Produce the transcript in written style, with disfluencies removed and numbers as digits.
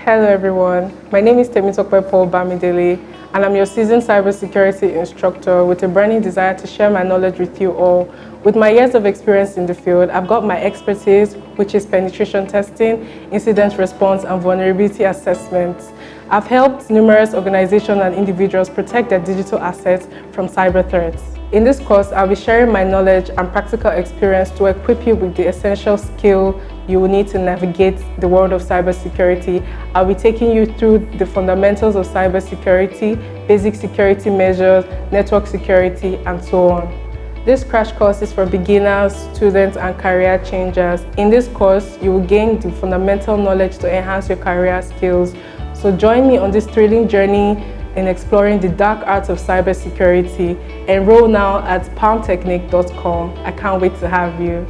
Hello everyone, my name is Temitope Paul-Bamidele and I'm your seasoned cybersecurity instructor with a burning desire to share my knowledge with you all. With my years of experience in the field, I've got my expertise, which is penetration testing, incident response and vulnerability assessments. I've helped numerous organizations and individuals protect their digital assets from cyber threats. In this course, I'll be sharing my knowledge and practical experience to equip you with the essential skill you will need to navigate the world of cybersecurity. I'll be taking you through the fundamentals of cybersecurity, basic security measures, network security, and so on. This crash course is for beginners, students, and career changers. In this course, you will gain the fundamental knowledge to enhance your career skills. So join me on this thrilling journey in exploring the dark arts of cybersecurity. Enroll now at PalmtechnIQ.com. I can't wait to have you.